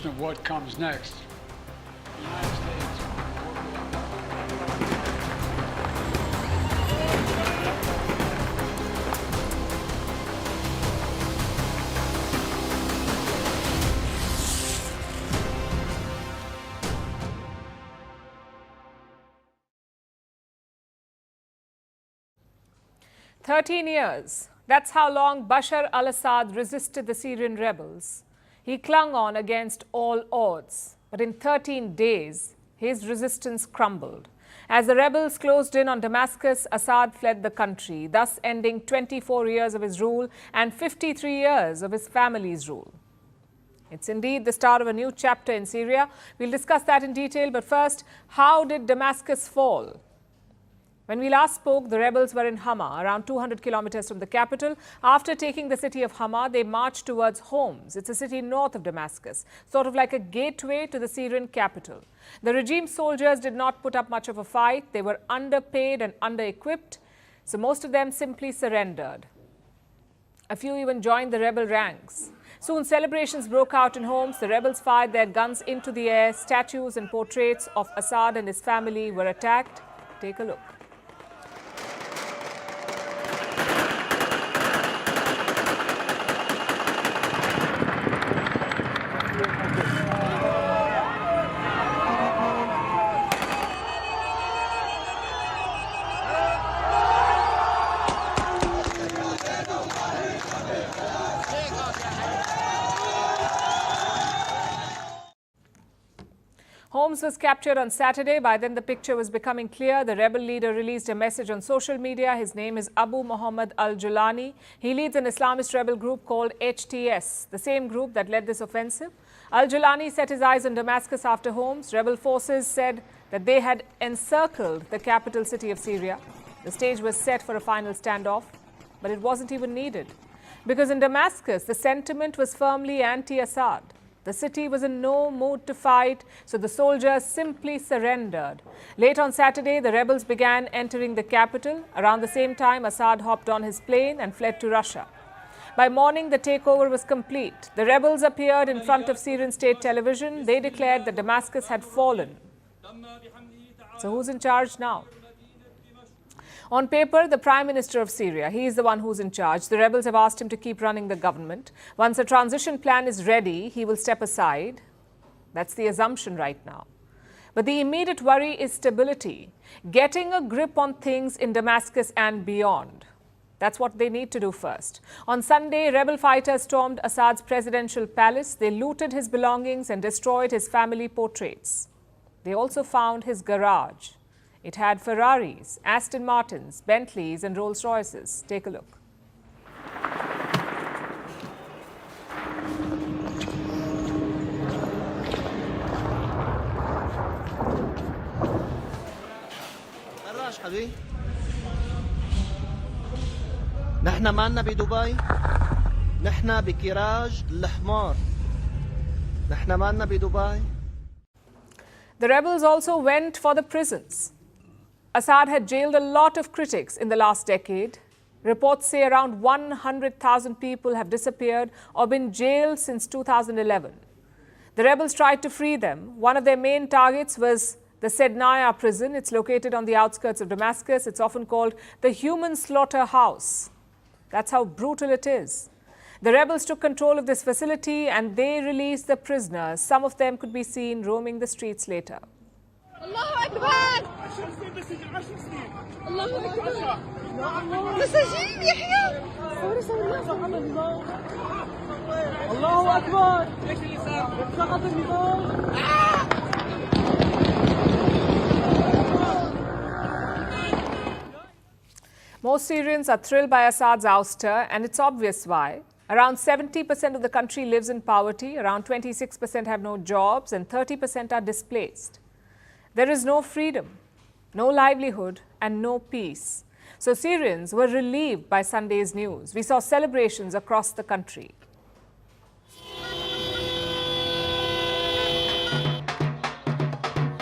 of what comes next. The United States "13 years. That's how long Bashar al-Assad resisted the Syrian rebels. He clung on against all odds. But in 13 days, his resistance crumbled. As the rebels closed in on Damascus, Assad fled the country, thus ending 24 years of his rule and 53 years of his family's rule. It's indeed the start of a new chapter in Syria. We'll discuss that in detail. But first, how did Damascus fall? When we last spoke, the rebels were in Hama, around 200 kilometers from the capital. After taking the city of Hama, they marched towards Homs. It's a city north of Damascus, sort of like a gateway to the Syrian capital. The regime soldiers did not put up much of a fight. They were underpaid and under-equipped, so most of them simply surrendered. A few even joined the rebel ranks. Soon celebrations broke out in Homs. The rebels fired their guns into the air. Statues and portraits of Assad and his family were attacked. Take a look. Homs was captured on Saturday. By then, the picture was becoming clear. The rebel leader released a message on social media. His name is Abu Muhammad al-Julani. He leads an Islamist rebel group called HTS, the same group that led this offensive. Al-Julani set his eyes on Damascus after Homs. Rebel forces said that they had encircled the capital city of Syria. The stage was set for a final standoff, but it wasn't even needed. Because in Damascus, the sentiment was firmly anti-Assad. The city was in no mood to fight, so the soldiers simply surrendered. Late on Saturday, the rebels began entering the capital. Around the same time, Assad hopped on his plane and fled to Russia. By morning, the takeover was complete. The rebels appeared in front of Syrian state television. They declared that Damascus had fallen. So who's in charge now? On paper, the Prime Minister of Syria, he is the one who's in charge. The rebels have asked him to keep running the government. Once a transition plan is ready, he will step aside. That's the assumption right now. But the immediate worry is stability, getting a grip on things in Damascus and beyond. That's what they need to do first. On Sunday, rebel fighters stormed Assad's presidential palace. They looted his belongings and destroyed his family portraits. They also found his garage. It had Ferraris, Aston Martins, Bentleys and Rolls Royces. Take a look. نحن ما لنا بدبي نحن بكراج الحمار نحن ما لنا بدبي. The rebels also went for the prisons. Assad had jailed a lot of critics in the last decade. Reports say around 100,000 people have disappeared or been jailed since 2011. The rebels tried to free them. One of their main targets was the Sednaya prison. It's located on the outskirts of Damascus. It's often called the human slaughterhouse. That's how brutal it is. The rebels took control of this facility and they released the prisoners. Some of them could be seen roaming the streets later. Allahu Akbar! Allahu Akbar! مساجين يحيى! الله أكبر! سقط النظام! Most Syrians are thrilled by Assad's ouster, and it's obvious why. Around 70% of the country lives in poverty, around 26% have no jobs, and 30% are displaced. There is no freedom, no livelihood, and no peace. So Syrians were relieved by Sunday's news. We saw celebrations across the country.